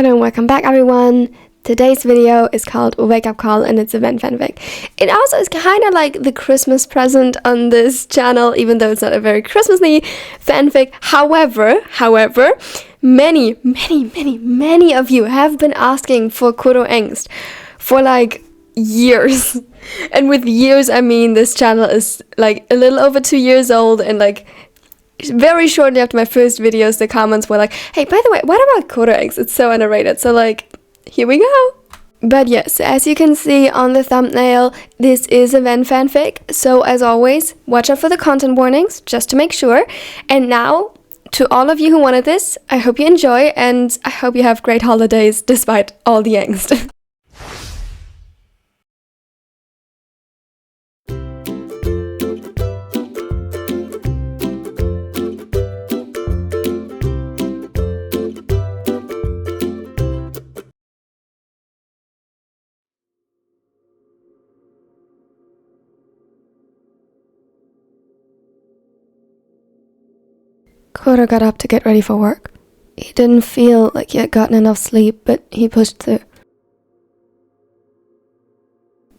Hello and welcome back, everyone. Today's video is called Wake Up Call and it's a Vent fanfic. It also is kind of like the Christmas present on this channel, even though it's not a very Christmassy fanfic. However, many of you have been asking for Kuroo Angst for like years. And with years, I mean this channel is like a little over 2 years old, and like very shortly after my first videos, the comments were like, hey, by the way, what about Kuroo Angst? It's so underrated. So like, here we go. But yes, as you can see on the thumbnail, this is a Vent fanfic. So as always, watch out for the content warnings, just to make sure. And now, to all of you who wanted this, I hope you enjoy, and I hope you have great holidays despite all the angst. Kuroo got up to get ready for work. He didn't feel like he had gotten enough sleep, but he pushed through.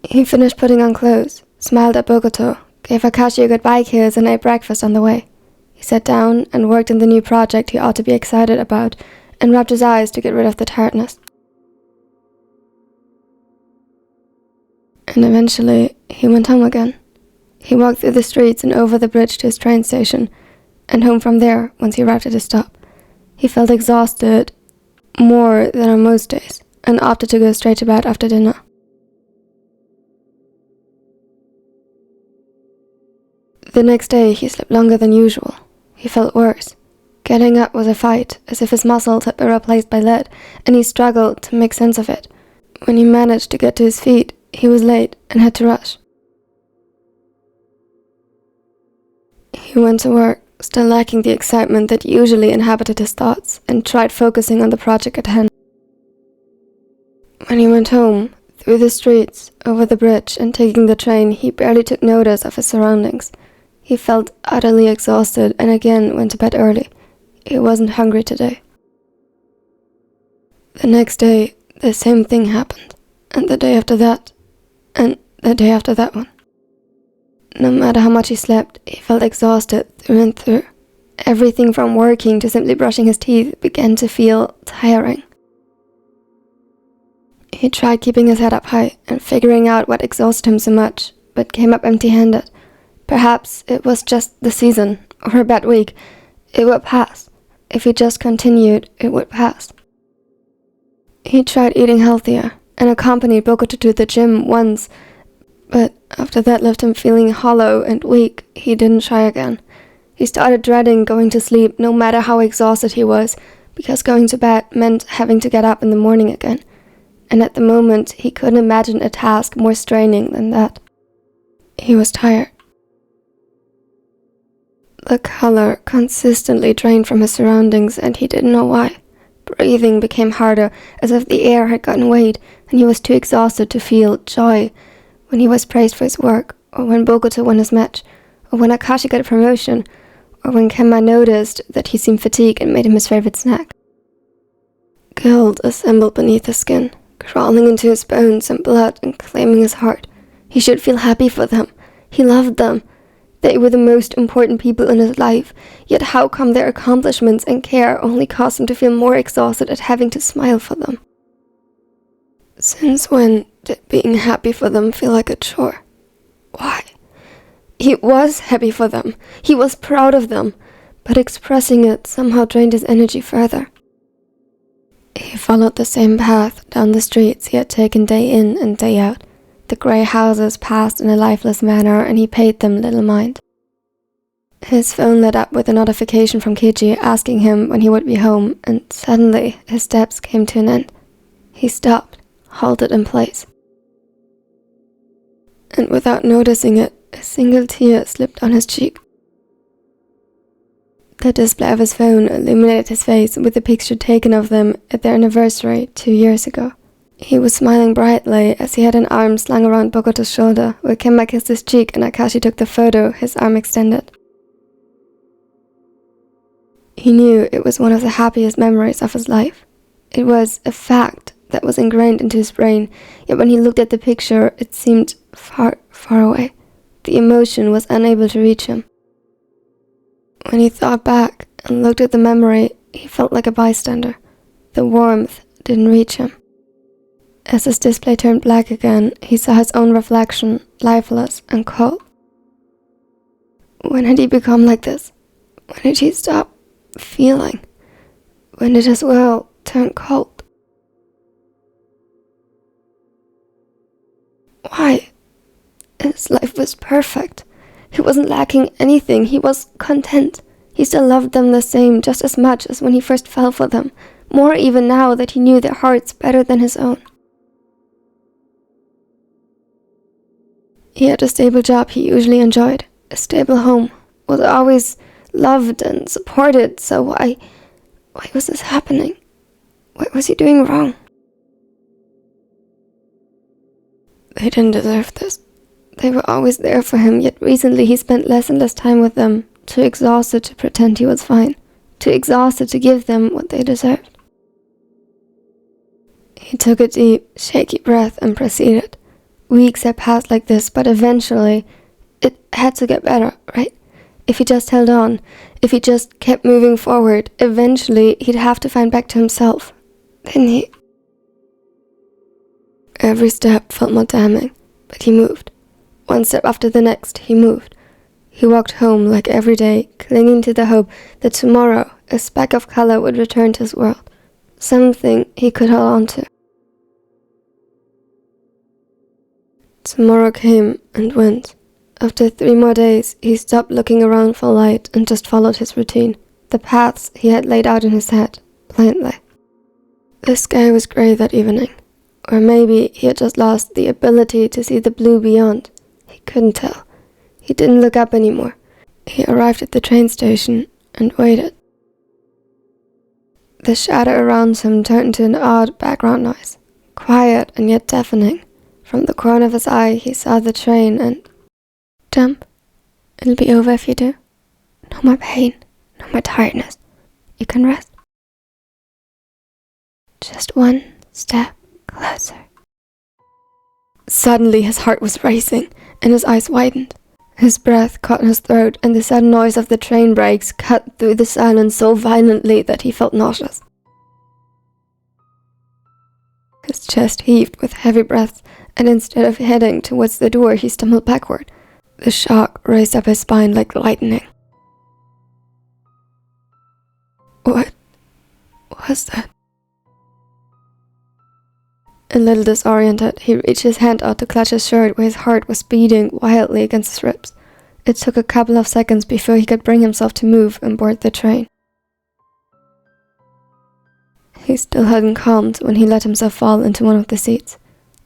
He finished putting on clothes, smiled at Bogoto, gave Akashi a goodbye kiss, and ate breakfast on the way. He sat down and worked on the new project he ought to be excited about, and rubbed his eyes to get rid of the tiredness. And eventually, he went home again. He walked through the streets and over the bridge to his train station, and home from there once he arrived at his stop. He felt exhausted more than on most days, and opted to go straight to bed after dinner. The next day he slept longer than usual. He felt worse. Getting up was a fight, as if his muscles had been replaced by lead, and he struggled to make sense of it. When he managed to get to his feet, he was late and had to rush. He went to work, still lacking the excitement that usually inhabited his thoughts, and tried focusing on the project at hand. When he went home, through the streets, over the bridge, and taking the train, he barely took notice of his surroundings. He felt utterly exhausted and again went to bed early. He wasn't hungry today. The next day, the same thing happened, and the day after that, and the day after that one. No matter how much he slept, he felt exhausted through and through. Everything from working to simply brushing his teeth began to feel tiring. He tried keeping his head up high and figuring out what exhausted him so much, but came up empty-handed. Perhaps it was just the season, or a bad week. It would pass. If he just continued, it would pass. He tried eating healthier and accompanied Bogoto to the gym once, but after that left him feeling hollow and weak. He didn't try again. He started dreading going to sleep no matter how exhausted he was, because going to bed meant having to get up in the morning again. And at the moment, he couldn't imagine a task more straining than that. He was tired. The color consistently drained from his surroundings, and he didn't know why. Breathing became harder, as if the air had gotten weighed, and he was too exhausted to feel joy. When he was praised for his work, or when Bogoto won his match, or when Akashi got a promotion, or when Kenma noticed that he seemed fatigued and made him his favorite snack. Guilt assembled beneath his skin, crawling into his bones and blood and claiming his heart. He should feel happy for them. He loved them. They were the most important people in his life, yet how come their accomplishments and care only caused him to feel more exhausted at having to smile for them? Since when did being happy for them feel like a chore? Why? He was happy for them. He was proud of them, but expressing it somehow drained his energy further. He followed the same path down the streets he had taken day in and day out. The grey houses passed in a lifeless manner, and he paid them little mind. His phone lit up with a notification from Kiji asking him when he would be home, and suddenly his steps came to an end. He stopped, halted in place. And without noticing it, a single tear slipped on his cheek. The display of his phone illuminated his face with a picture taken of them at their anniversary 2 years ago. He was smiling brightly as he had an arm slung around Bogoto's shoulder, where Kenma kissed his cheek and Akashi took the photo, his arm extended. He knew it was one of the happiest memories of his life. It was a fact that was ingrained into his brain, yet when he looked at the picture, it seemed far, far away. The emotion was unable to reach him. When he thought back and looked at the memory, he felt like a bystander. The warmth didn't reach him. As his display turned black again, he saw his own reflection, lifeless and cold. When had he become like this? When did he stop feeling? When did his world turn cold? Why? His life was perfect. He wasn't lacking anything. He was content. He still loved them the same, just as much as when he first fell for them. More even now that he knew their hearts better than his own. He had a stable job he usually enjoyed, a stable home, was always loved and supported, so why was this happening? What was he doing wrong? They didn't deserve this. They were always there for him, yet recently he spent less and less time with them, too exhausted to pretend he was fine, too exhausted to give them what they deserved. He took a deep, shaky breath and proceeded. Weeks had passed like this, but eventually it had to get better, right? If he just held on, if he just kept moving forward, eventually he'd have to find back to himself. Didn't he? Every step felt more damning, but he moved. One step after the next, he moved. He walked home like every day, clinging to the hope that tomorrow a speck of color would return to his world, something he could hold on to. Tomorrow came and went. After 3 more days, he stopped looking around for light and just followed his routine, the paths he had laid out in his head, blindly. The sky was grey that evening, or maybe he had just lost the ability to see the blue beyond. He couldn't tell. He didn't look up anymore. He arrived at the train station and waited. The shadow around him turned into an odd background noise, quiet and yet deafening. From the corner of his eye, he saw the train and... Jump. It'll be over if you do. No more pain, no more tiredness. You can rest. Just one step closer. Suddenly his heart was racing, and his eyes widened. His breath caught in his throat, and the sudden noise of the train brakes cut through the silence so violently that he felt nauseous. His chest heaved with heavy breaths, and instead of heading towards the door, he stumbled backward. The shock raced up his spine like lightning. What was that? A little disoriented, he reached his hand out to clutch his shirt where his heart was beating wildly against his ribs. It took a couple of seconds before he could bring himself to move and board the train. He still hadn't calmed when he let himself fall into one of the seats.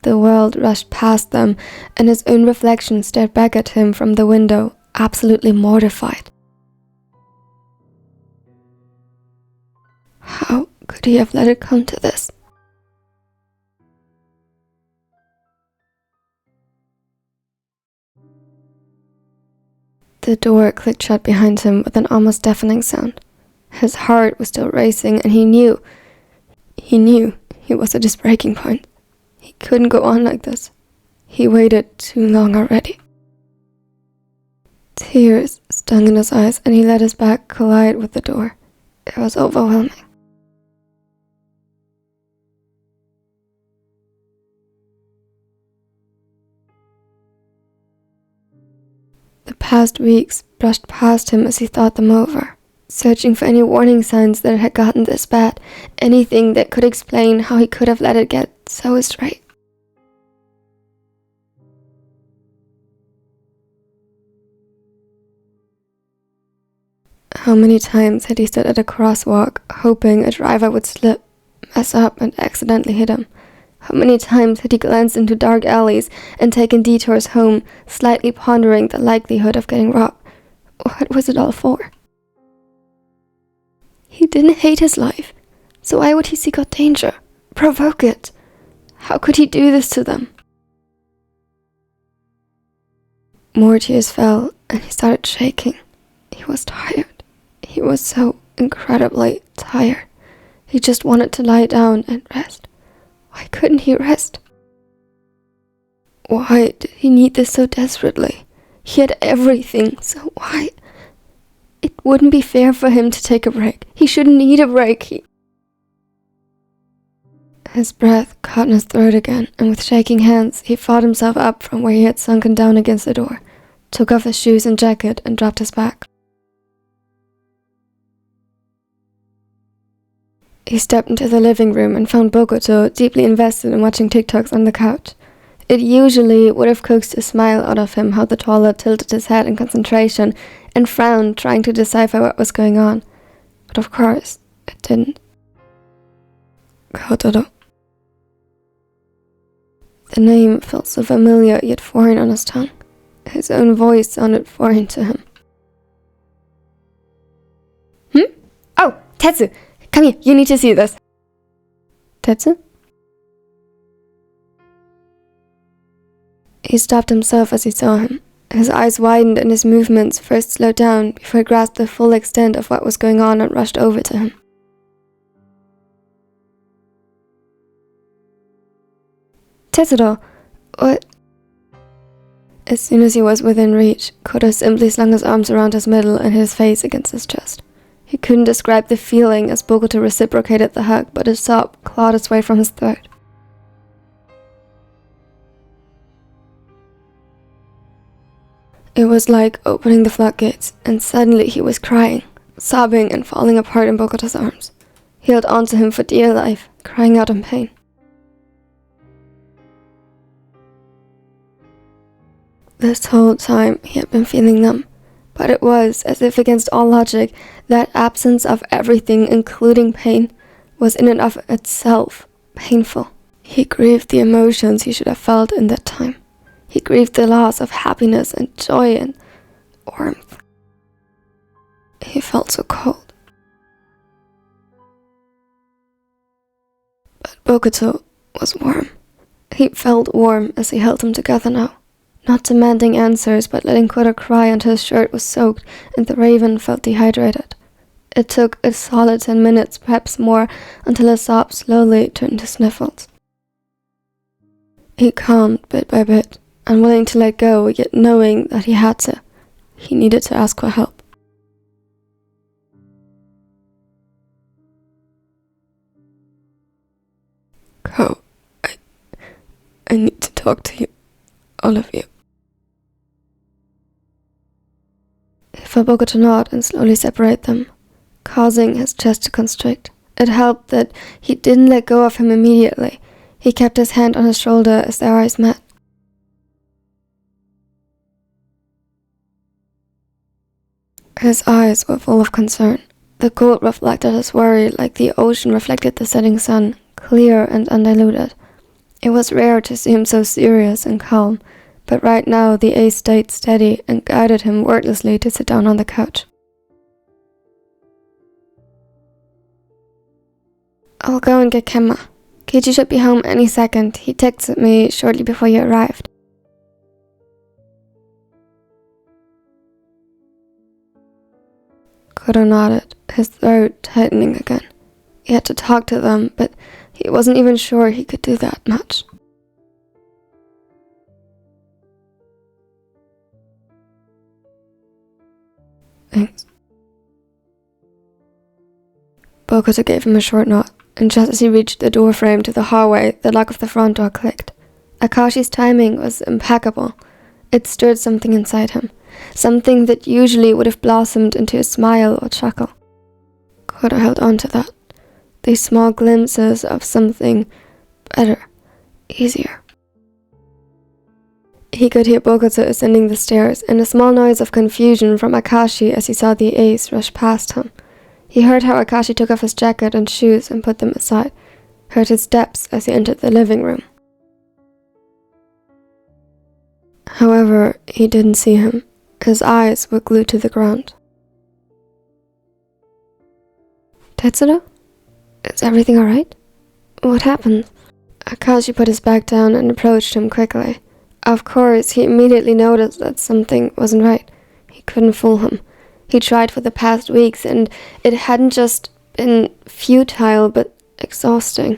The world rushed past them, and his own reflection stared back at him from the window, absolutely mortified. How could he have let it come to this? The door clicked shut behind him with an almost deafening sound. His heart was still racing, and he knew he was at his breaking point. He couldn't go on like this. He waited too long already. Tears stung in his eyes, and he let his back collide with the door. It was overwhelming. The past weeks brushed past him as he thought them over, searching for any warning signs that it had gotten this bad, anything that could explain how he could have let it get so astray. How many times had he stood at a crosswalk, hoping a driver would slip, mess up, and accidentally hit him? How many times had he glanced into dark alleys and taken detours home, slightly pondering the likelihood of getting robbed? What was it all for? He didn't hate his life, so why would he seek out danger, provoke it? How could he do this to them? More tears fell, and he started shaking. He was tired. He was so incredibly tired. He just wanted to lie down and rest. Why couldn't he rest? Why did he need this so desperately? He had everything, so why? It wouldn't be fair for him to take a break. He shouldn't need a break. His breath caught in his throat again, and with shaking hands, he fought himself up from where he had sunken down against the door, took off his shoes and jacket, and dropped his back. He stepped into the living room and found Bokuto deeply invested in watching TikToks on the couch. It usually would have coaxed a smile out of him how the toddler tilted his head in concentration and frowned, trying to decipher what was going on. But of course, it didn't. Kotaro. The name felt so familiar yet foreign on his tongue. His own voice sounded foreign to him. Oh, Tetsu! Come here, you need to see this. Tetsu? He stopped himself as he saw him. His eyes widened and his movements first slowed down before he grasped the full extent of what was going on and rushed over to him. Tetsuro, what? As soon as he was within reach, Kuroo simply slung his arms around his middle and hit his face against his chest. He couldn't describe the feeling as Bokuto reciprocated the hug, but a sob clawed its way from his throat. It was like opening the floodgates, and suddenly he was crying, sobbing and falling apart in Bokuto's arms. He held onto him for dear life, crying out in pain. This whole time he had been feeling numb, but it was as if against all logic, that absence of everything, including pain, was in and of itself painful. He grieved the emotions he should have felt in that time. He grieved the loss of happiness and joy and warmth. He felt so cold. But Bokuto was warm. He felt warm as he held them together now, not demanding answers but letting Kuroo cry until his shirt was soaked and the raven felt dehydrated. It took a solid 10 minutes, perhaps more, until his sobs slowly turned to sniffles. He calmed bit by bit, unwilling to let go, yet knowing that he had to. He needed to ask for help. Ko, I need to talk to you, all of you. He felt Bokuto nod and slowly separate them, causing his chest to constrict. It helped that he didn't let go of him immediately. He kept his hand on his shoulder as their eyes met. His eyes were full of concern. The gold reflected his worry like the ocean reflected the setting sun, clear and undiluted. It was rare to see him so serious and calm, but right now the ace stayed steady and guided him wordlessly to sit down on the couch. I'll go and get Kemma. Keiichi should be home any second. He texted me shortly before you arrived. Kuroo nodded, his throat tightening again. He had to talk to them, but he wasn't even sure he could do that much. Thanks. Bokuto gave him a short nod, and just as he reached the door frame to the hallway, the lock of the front door clicked. Akashi's timing was impeccable. It stirred something inside him, something that usually would have blossomed into a smile or chuckle. Kuroo held on to that. These small glimpses of something better, easier. He could hear Bokuto ascending the stairs and a small noise of confusion from Akashi as he saw the ace rush past him. He heard how Akashi took off his jacket and shoes and put them aside, heard his steps as he entered the living room. However, he didn't see him. His eyes were glued to the ground. Tetsuro? Is everything alright? What happened? Akashi put his back down and approached him quickly. Of course, he immediately noticed that something wasn't right. He couldn't fool him. He tried for the past weeks, and it hadn't just been futile but exhausting.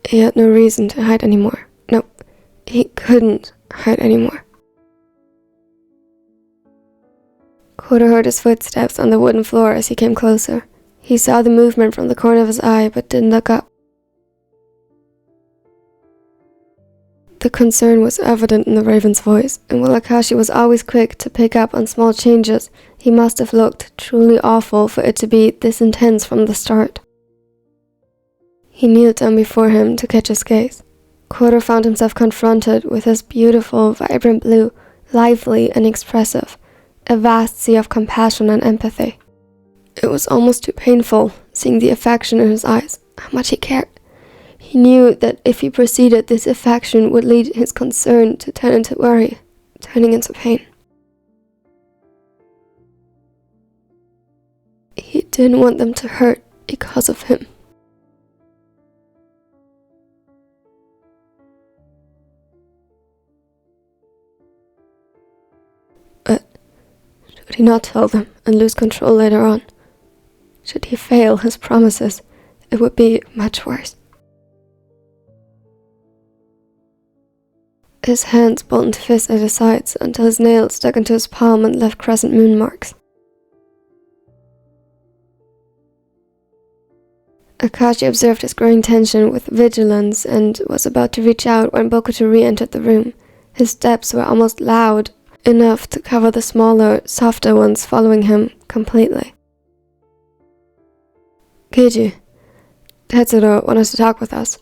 He had no reason to hide anymore. No, he couldn't hide anymore. Kuroo heard his footsteps on the wooden floor as he came closer. He saw the movement from the corner of his eye, but didn't look up. The concern was evident in the raven's voice, and while Akashi was always quick to pick up on small changes, he must have looked truly awful for it to be this intense from the start. He kneeled down before him to catch his gaze. Kuroo found himself confronted with his beautiful, vibrant blue, lively and expressive, a vast sea of compassion and empathy. It was almost too painful, seeing the affection in his eyes, how much he cared. He knew that if he proceeded, this affection would lead his concern to turn into worry, turning into pain. He didn't want them to hurt because of him. But should he not tell them and lose control later on? Should he fail his promises, it would be much worse. His hands balled into fists at his sides until his nails stuck into his palm and left crescent moon marks. Akashi observed his growing tension with vigilance and was about to reach out when Bokuto re-entered the room. His steps were almost loud, enough to cover the smaller, softer ones following him completely. Keiji, Tetsuro wanted to talk with us.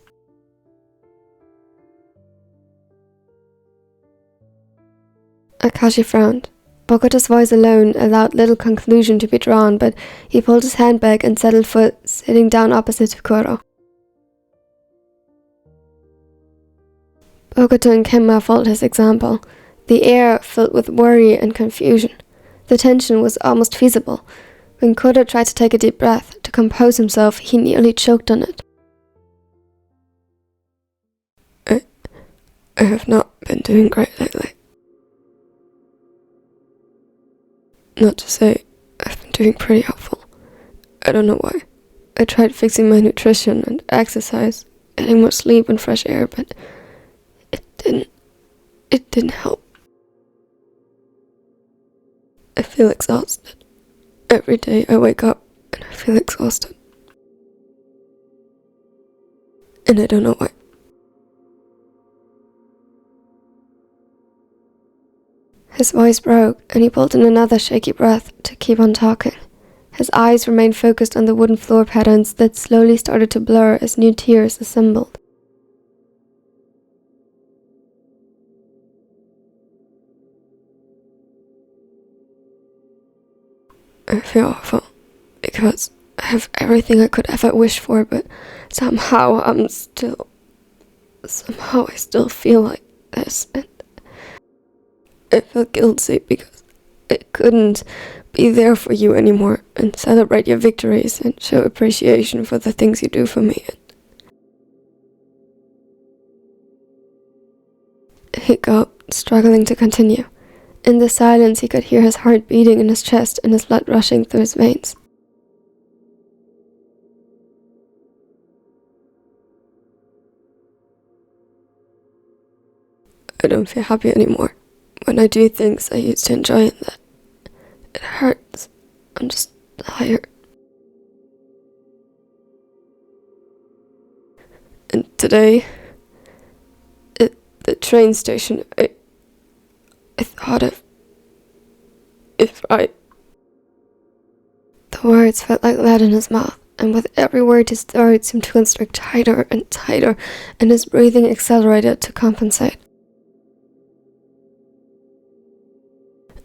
Akashi frowned. Bokuto's voice alone allowed little conclusion to be drawn, but he pulled his hand back and settled for sitting down opposite to Kuroo. Bokuto and Kenma followed his example, the air filled with worry and confusion. The tension was almost feasible. When Kuroo tried to take a deep breath to compose himself, he nearly choked on it. I have not been doing great lately. Not to say I've been doing pretty helpful. I don't know why. I tried fixing my nutrition and exercise, getting more sleep and fresh air, but it didn't help. I feel exhausted. Every day I wake up and I feel exhausted. And I don't know why. His voice broke, and he pulled in another shaky breath to keep on talking. His eyes remained focused on the wooden floor patterns that slowly started to blur as new tiers assembled. I feel awful, because I have everything I could ever wish for, but somehow I still feel like this, and I feel guilty because I couldn't be there for you anymore and celebrate your victories and show appreciation for the things you do for me. He gulped, struggling to continue. In the silence, he could hear his heart beating in his chest and his blood rushing through his veins. I don't feel happy anymore. When I do things I used to enjoy, and that it hurts. I'm just tired. And today, at the train station, I thought if I... The words felt like lead in his mouth, and with every word his throat seemed to constrict tighter and tighter, and his breathing accelerated to compensate.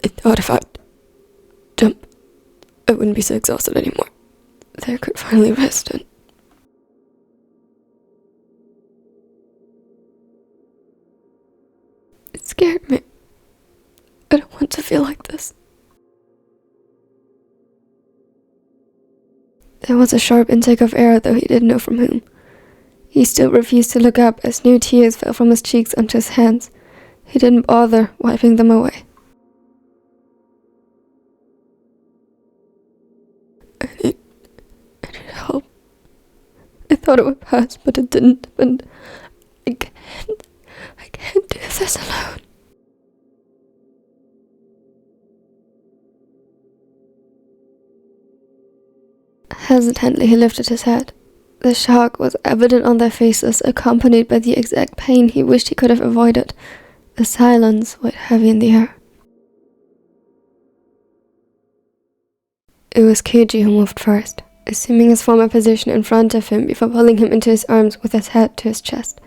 I thought if I'd jump, I wouldn't be so exhausted anymore. That I could finally rest and... It scared me. I don't want to feel like this. There was a sharp intake of air, though he didn't know from whom. He still refused to look up as new tears fell from his cheeks onto his hands. He didn't bother wiping them away. I need help. I thought it would pass, but it didn't, and I can't do this alone. Hesitantly, he lifted his head. The shock was evident on their faces, accompanied by the exact pain he wished he could have avoided. The silence weighed heavy in the air. It was Keiji who moved first, assuming his former position in front of him before pulling him into his arms with his head to his chest.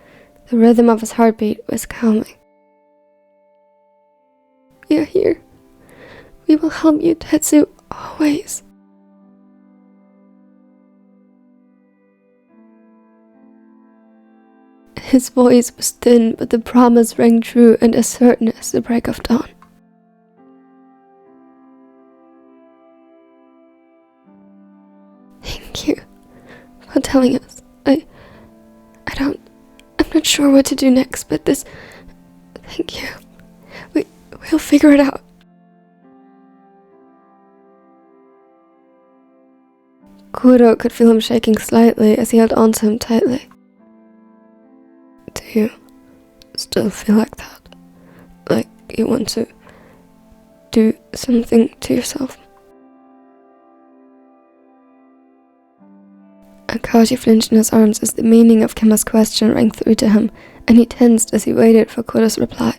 The rhythm of his heartbeat was calming. "We are here. We will help you, Tetsu, always." His voice was thin, but the promise rang true and as certain as the break of dawn. "Thank you for telling us. I'm not sure what to do next, but thank you. We'll figure it out." Kuroo could feel him shaking slightly as he held onto him tightly. "Do you still feel like that? Like you want to do something to yourself?" Akashi flinched in his arms as the meaning of Kemma's question rang through to him, and he tensed as he waited for Kuroo's reply.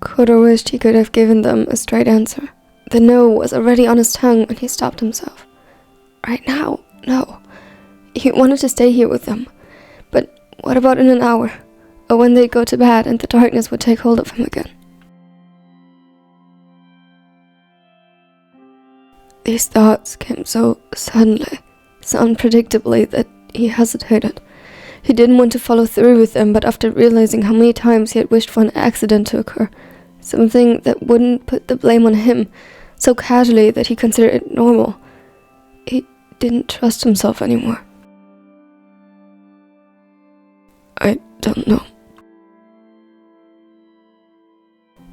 Kuroo wished he could have given them a straight answer. The no was already on his tongue when he stopped himself. Right now, no. He wanted to stay here with them. But what about in an hour? Or when they'd go to bed and the darkness would take hold of him again? These thoughts came so suddenly, so unpredictably, that he hesitated. He didn't want to follow through with them, but after realizing how many times he had wished for an accident to occur, something that wouldn't put the blame on him, so casually that he considered it normal, he didn't trust himself anymore. "I don't know."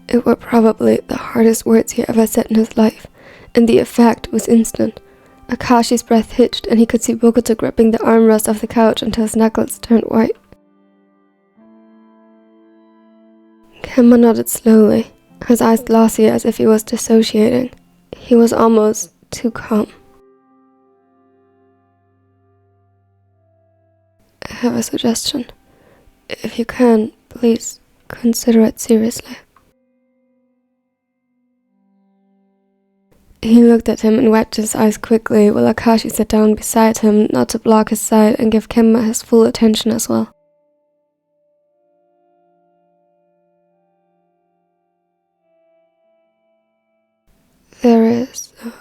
It were probably the hardest words he ever said in his life, and the effect was instant. Akashi's breath hitched, and he could see Bokuto gripping the armrest of the couch until his knuckles turned white. Kemma nodded slowly, his eyes glossy as if he was dissociating. He was almost too calm. "I have a suggestion. If you can, please consider it seriously." He looked at him and wiped his eyes quickly while Akashi sat down beside him, not to block his sight and give Kemma his full attention as well. "There is a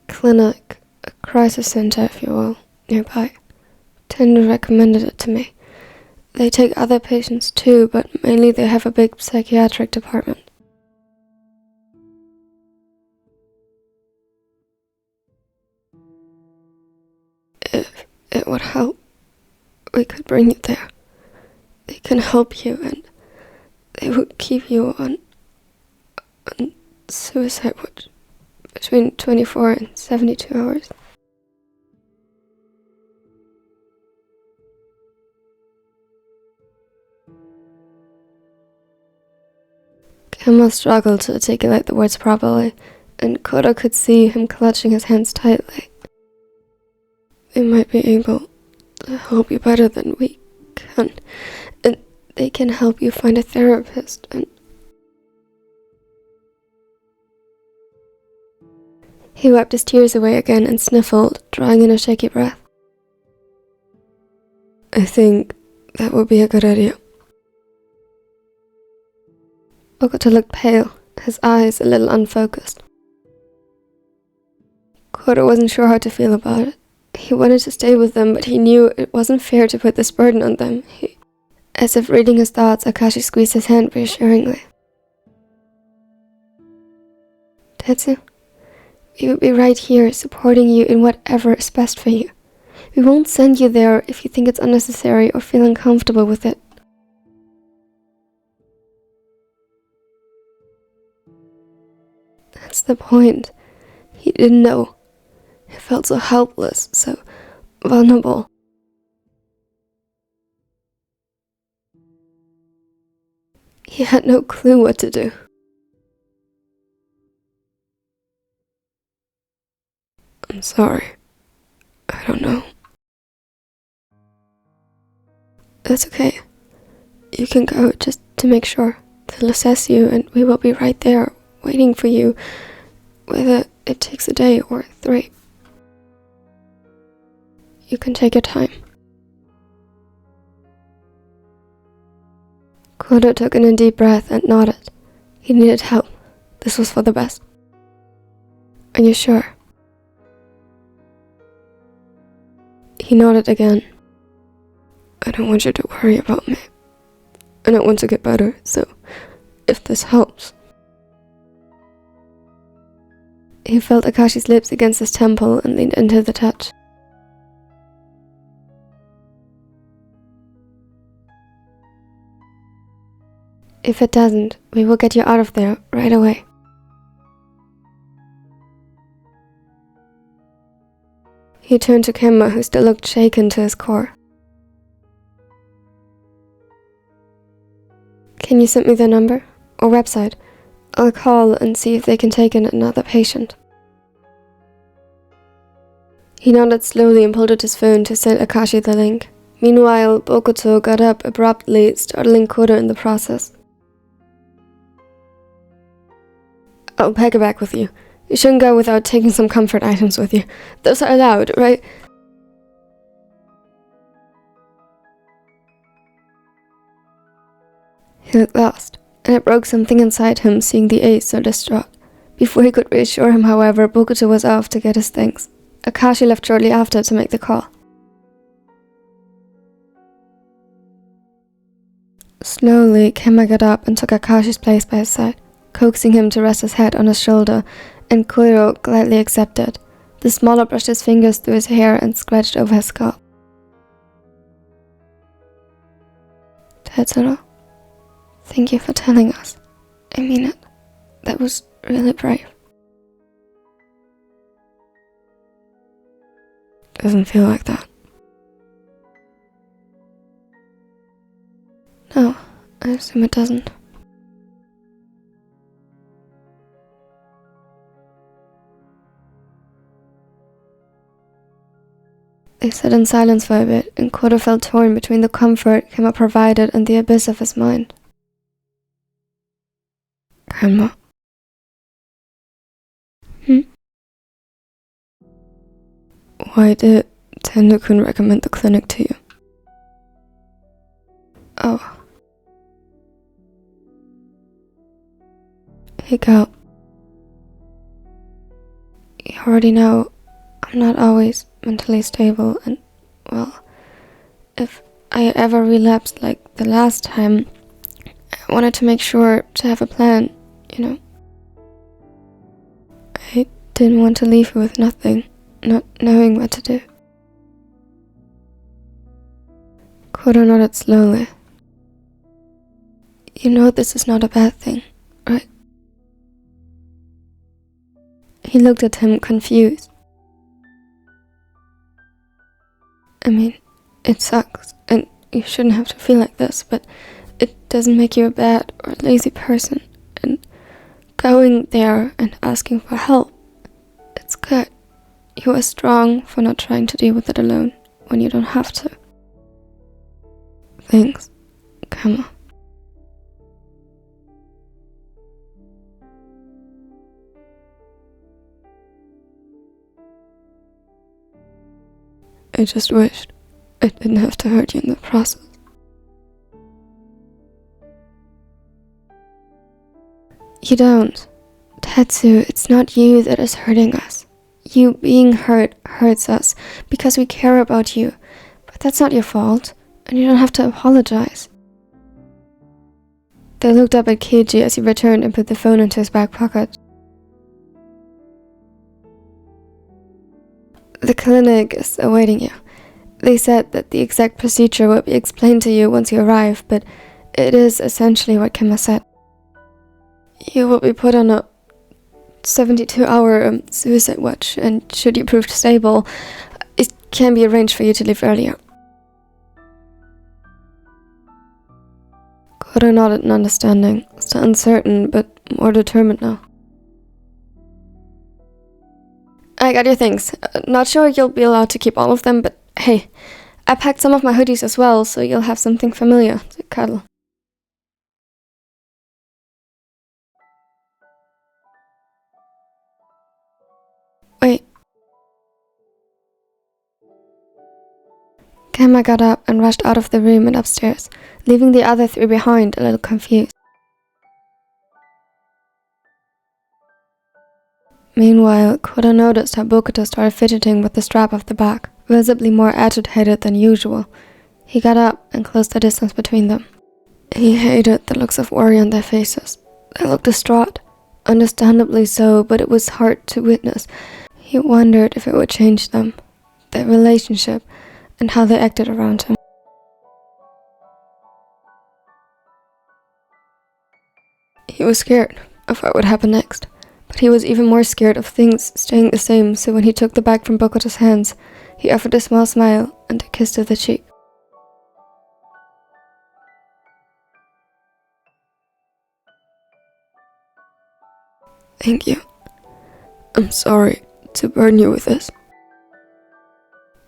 clinic, a crisis center if you will, nearby. Tender recommended it to me. They take other patients too, but mainly they have a big psychiatric department." "If it would help, we could bring you there. They can help you, and they would keep you on suicide watch between 24 and 72 hours. Kemma struggled to articulate the words properly, and Kuroo could see him clutching his hands tightly. "They might be able to help you better than we can, and they can help you find a therapist, and..." He wiped his tears away again and sniffled, drawing in a shaky breath. "I think that would be a good idea." Bokuto looked pale, his eyes a little unfocused. Kuroo wasn't sure how to feel about it. He wanted to stay with them, but he knew it wasn't fair to put this burden on them. As if reading his thoughts, Akashi squeezed his hand reassuringly. "Tetsu, we will be right here, supporting you in whatever is best for you. We won't send you there if you think it's unnecessary or feel uncomfortable with it." That's the point. He didn't know. I felt so helpless, so vulnerable. He had no clue what to do. I'm sorry. I don't know. That's okay. You can go just to make sure. They'll assess you and we will be right there, waiting for you, whether it takes a day or 3. You can take your time. Kuroo took in a deep breath and nodded. He needed help. This was for the best. Are you sure? He nodded again. I don't want you to worry about me. I don't want to get better, so if this helps. He felt Akashi's lips against his temple and leaned into the touch. If it doesn't, we will get you out of there right away. He turned to Kemma, who still looked shaken to his core. Can you send me their number or website? I'll call and see if they can take in another patient. He nodded slowly and pulled out his phone to send Akashi the link. Meanwhile, Bokuto got up abruptly, startling Kuroo in the process. I'll pack a bag with you. You shouldn't go without taking some comfort items with you. Those are allowed, right? He looked lost, and it broke something inside him seeing the ace so distraught. Before he could reassure him, however, Bokuto was off to get his things. Akashi left shortly after to make the call. Slowly, Kemma got up and took Akashi's place by his side, coaxing him to rest his head on his shoulder, and Kuroo gladly accepted. The smaller brushed his fingers through his hair and scratched over his scalp. Tetsuro, thank you for telling us. I mean it. That was really brave. Doesn't feel like that. No, I assume it doesn't. They sat in silence for a bit, and Kuroo felt torn between the comfort Kemma provided and the abyss of his mind. Kemma. Why did Tendo-kun recommend the clinic to you? Oh. Haikyuu. You already know I'm not always mentally stable, and, well, if I ever relapsed like the last time, I wanted to make sure to have a plan, you know. I didn't want to leave you with nothing, not knowing what to do. Kuroo nodded slowly. You know this is not a bad thing, right? He looked at him confused. I mean, it sucks, and you shouldn't have to feel like this, but it doesn't make you a bad or lazy person, and going there and asking for help, it's good. You are strong for not trying to deal with it alone when you don't have to. Thanks, Kemma. I just wished I didn't have to hurt you in the process. You don't. Tetsu, it's not you that is hurting us. You being hurt hurts us because we care about you. But that's not your fault, and you don't have to apologize. They looked up at Keiji as he returned and put the phone into his back pocket. The clinic is awaiting you. They said that the exact procedure will be explained to you once you arrive, but it is essentially what Kemma said. You will be put on a 72-hour suicide watch, and should you prove stable, it can be arranged for you to leave earlier. Kuroo nodded in understanding, still uncertain, but more determined now. I got your things. Not sure you'll be allowed to keep all of them, but hey, I packed some of my hoodies as well, so you'll have something familiar to cuddle. Wait. Gemma got up and rushed out of the room and upstairs, leaving the other three behind, a little confused. Meanwhile, Kuroo noticed how Bokuto started fidgeting with the strap of the bag, visibly more agitated than usual. He got up and closed the distance between them. He hated the looks of worry on their faces. They looked distraught, understandably so, but it was hard to witness. He wondered if it would change them, their relationship, and how they acted around him. He was scared of what would happen next, but he was even more scared of things staying the same, so when he took the bag from Bokuto's hands, he offered a small smile and a kiss to the cheek. Thank you. I'm sorry to burden you with this.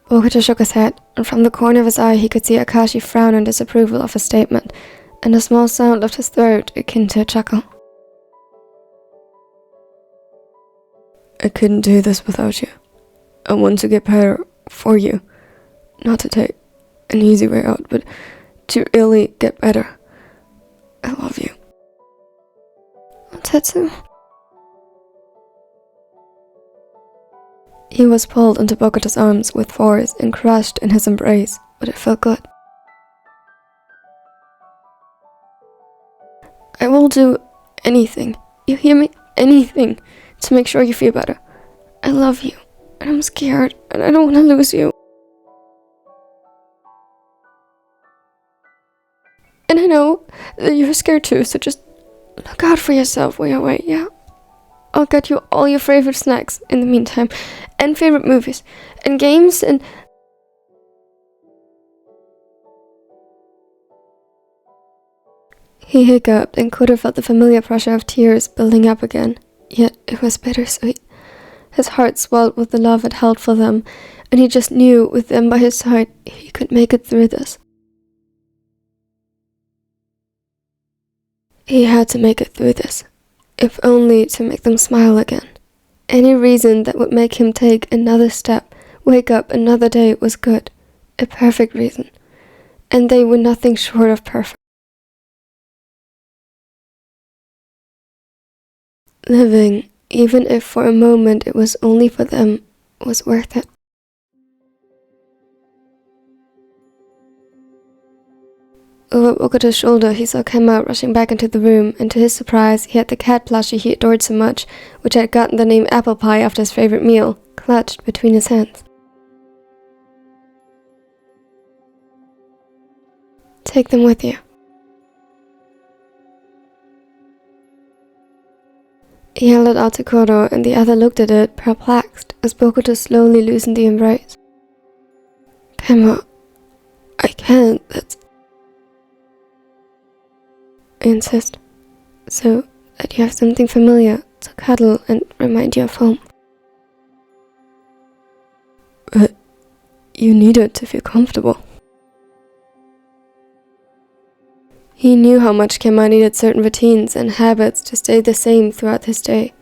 Bokuto shook his head, and from the corner of his eye he could see Akashi frown in disapproval of his statement, and a small sound left his throat akin to a chuckle. I couldn't do this without you. I want to get better for you. Not to take an easy way out, but to really get better. I love you. Tetsu. He was pulled into Bokuto's arms with force and crushed in his embrace, but it felt good. I will do anything, you hear me? Anything, to make sure you feel better. I love you, and I'm scared, and I don't want to lose you. And I know that you're scared too, so just look out for yourself while you're away, yeah? I'll get you all your favorite snacks in the meantime, and favorite movies, and games, and... He hiccuped, and Kuroo felt the familiar pressure of tears building up again, yet it was bittersweet. His heart swelled with the love it held for them, and he just knew, with them by his side, he could make it through this. He had to make it through this, if only to make them smile again. Any reason that would make him take another step, wake up another day was good, a perfect reason, and they were nothing short of perfect. Living, even if for a moment it was only for them, was worth it. Over Bokuto's shoulder, he saw Kemma rushing back into the room, and to his surprise, he had the cat plushie he adored so much, which had gotten the name Apple Pie after his favorite meal, clutched between his hands. Take them with you. He held it out to Kuroo, and the other looked at it, perplexed, as Bokuto slowly loosened the embrace. Kemma, I can't, that's... I insist, so that you have something familiar to cuddle and remind you of home. But you need it to feel comfortable. He knew how much Kemma needed certain routines and habits to stay the same throughout his day.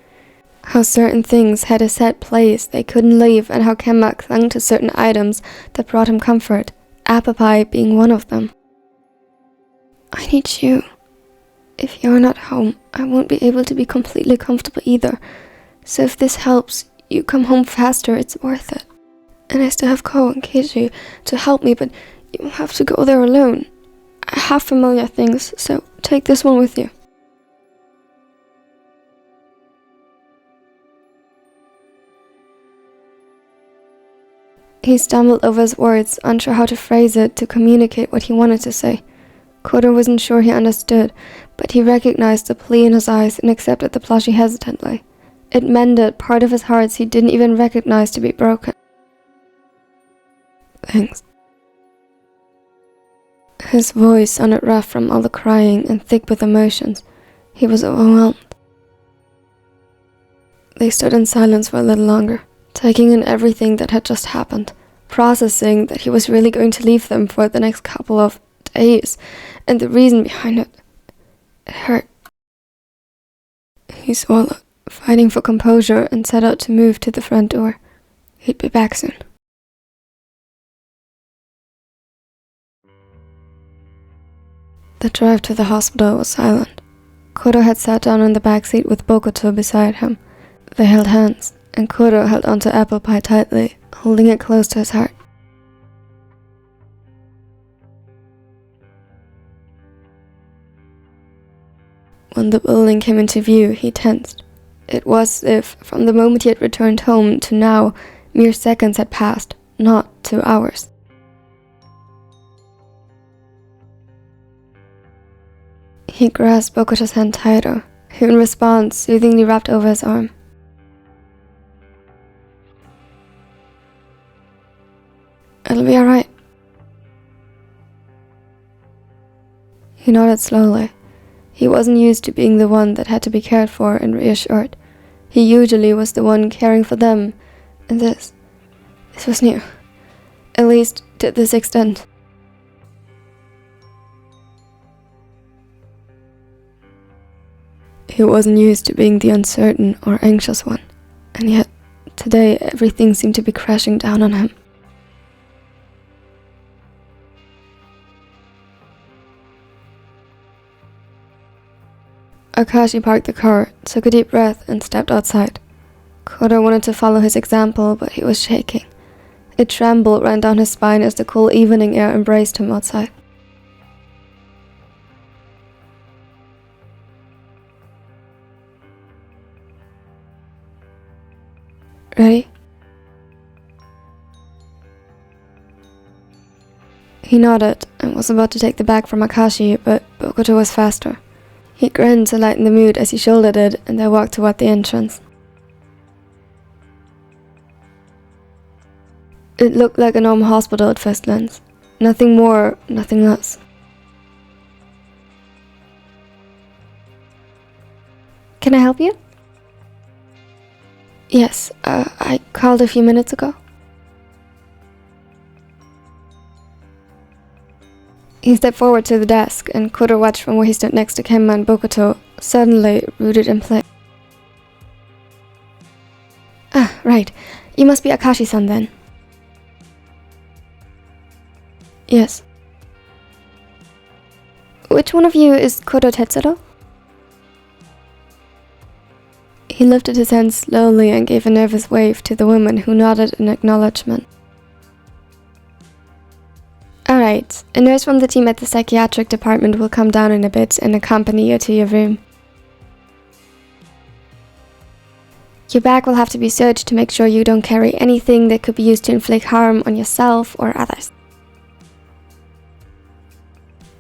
How certain things had a set place they couldn't leave, and how Kemma clung to certain items that brought him comfort, apple pie being one of them. I need you. If you're not home, I won't be able to be completely comfortable either. So if this helps you come home faster, it's worth it. And I still have Ko and Keiji to help me, but you won't have to go there alone. I have familiar things, so take this one with you. He stumbled over his words, unsure how to phrase it to communicate what he wanted to say. Kuroo wasn't sure he understood, but he recognized the plea in his eyes and accepted the plushie hesitantly. It mended part of his heart he didn't even recognize to be broken. Angst. His voice sounded rough from all the crying and thick with emotions. He was overwhelmed. They stood in silence for a little longer, taking in everything that had just happened, processing that he was really going to leave them for the next couple of days, and the reason behind it. It hurt. He swallowed, fighting for composure, and set out to move to the front door. He'd be back soon. The drive to the hospital was silent. Kuroo had sat down in the back seat with Bokuto beside him. They held hands, and Kuroo held onto apple pie tightly, holding it close to his heart. When the building came into view, he tensed. It was as if, from the moment he had returned home to now, mere seconds had passed, not 2 hours. He grasped Bokuto's hand tighter, who in response soothingly wrapped over his arm. It'll be alright. He nodded slowly. He wasn't used to being the one that had to be cared for and reassured. He usually was the one caring for them, and this was new. At least to this extent. He wasn't used to being the uncertain or anxious one, and yet, today everything seemed to be crashing down on him. Akashi parked the car, took a deep breath, and stepped outside. Kuroo wanted to follow his example, but he was shaking. A tremble ran down his spine as the cool evening air embraced him outside. Ready? He nodded and was about to take the bag from Akashi, but Bokuto was faster. He grinned to lighten the mood as he shouldered it, and they walked toward the entrance. It looked like a normal hospital at first glance. Nothing more, nothing less. Can I help you? Yes, I called a few minutes ago. He stepped forward to the desk, and Kuroo watched from where he stood next to Kenma and Bokuto, suddenly rooted in place. Ah, right. You must be Akashi-san then. Yes. Which one of you is Kuroo Tetsuro? He lifted his hand slowly and gave a nervous wave to the woman, who nodded in acknowledgement. Alright, a nurse from the team at the psychiatric department will come down in a bit and accompany you to your room. Your bag will have to be searched to make sure you don't carry anything that could be used to inflict harm on yourself or others.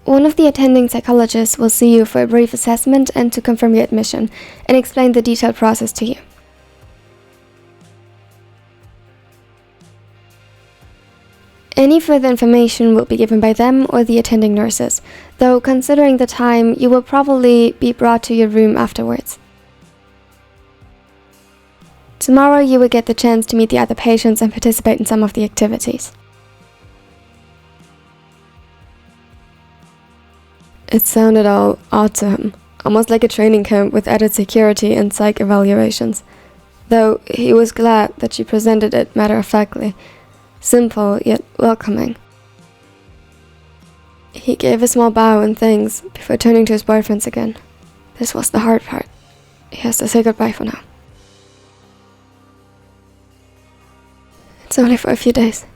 One of the attending psychologists will see you for a brief assessment and to confirm your admission, and explain the detailed process to you. Any further information will be given by them or the attending nurses, though considering the time, you will probably be brought to your room afterwards. Tomorrow you will get the chance to meet the other patients and participate in some of the activities. It sounded all odd to him, almost like a training camp with added security and psych evaluations, though he was glad that she presented it matter-of-factly, simple yet welcoming. He gave a small bow and thanks before turning to his boyfriends again. This was the hard part. He has to say goodbye for now. It's only for a few days.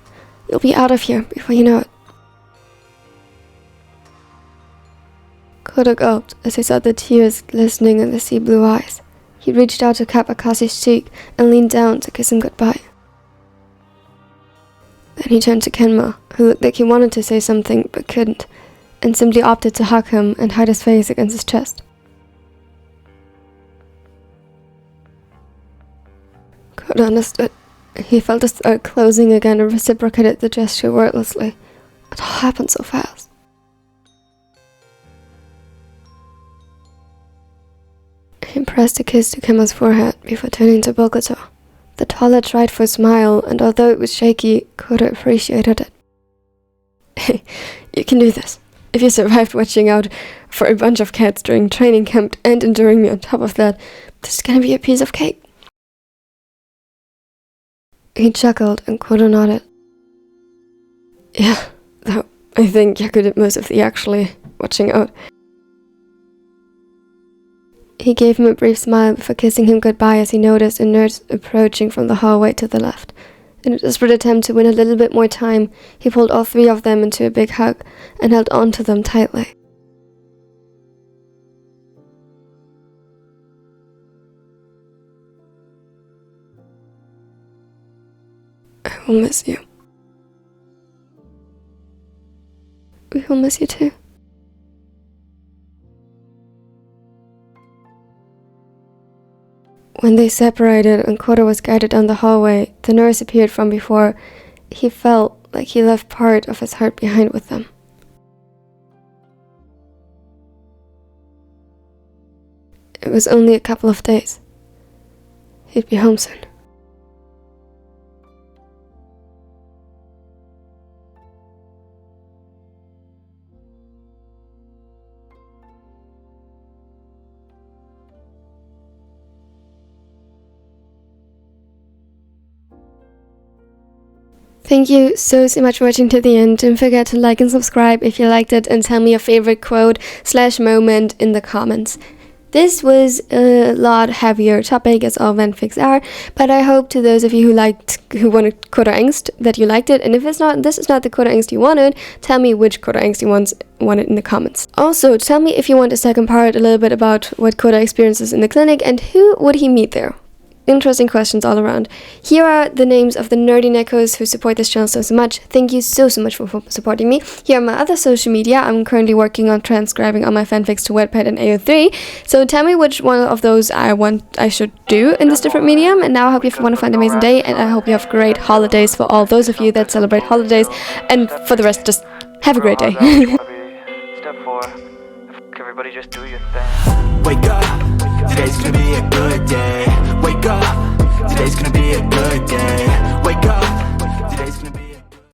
You'll be out of here before you know it. Kuroo gulped as he saw the tears glistening in the sea blue eyes. He reached out to cap Akashi's cheek and leaned down to kiss him goodbye. Then he turned to Kenma, who looked like he wanted to say something but couldn't, and simply opted to hug him and hide his face against his chest. Kuroo understood. He felt his throat closing again and reciprocated the gesture wordlessly. It all happened so fast. He pressed a kiss to Kimma's forehead before turning to Bokuto. The toddler tried for a smile, and although it was shaky, Kuroo appreciated it. Hey, you can do this. If you survived watching out for a bunch of cats during training camp and enduring me on top of that, this is gonna be a piece of cake. He chuckled and Kuroo nodded. Yeah, though I think Haikyuu did most of the actually watching out. He gave him a brief smile before kissing him goodbye as he noticed a nurse approaching from the hallway to the left. In a desperate attempt to win a little bit more time, he pulled all three of them into a big hug and held on to them tightly. I will miss you. We will miss you too. When they separated and Kuroo was guided down the hallway, the nurse appeared from before. He felt like he left part of his heart behind with them. It was only a couple of days. He'd be home soon. Thank you so much for watching to the end. Don't forget to like and subscribe if you liked it, and tell me your favorite quote/moment in the comments. This was a lot heavier topic, as all fanfics are, but I hope to those of you who wanted Kuroo Angst that you liked it, and if this is not the Kuroo Angst you wanted, tell me which Kuroo Angst you wanted in the comments. Also, tell me if you want a second part, a little bit about what Kuroo experiences in the clinic and who would he meet there. Interesting questions all around. Here are the names of the nerdy neckos who support this channel so much. Thank you so much for supporting me. Here are my other social media. I'm currently working on transcribing all my fanfics to Wattpad and AO3. So tell me which one of those I should do in this different medium. And now I hope you have a wonderful and amazing day, and I hope you have great holidays for all those of you that celebrate holidays. And for the rest, just have a great day. Step 4. Everybody just do your thing. Wake up. Today's gonna be a good day. Wake up, today's gonna be a good day. Wake up.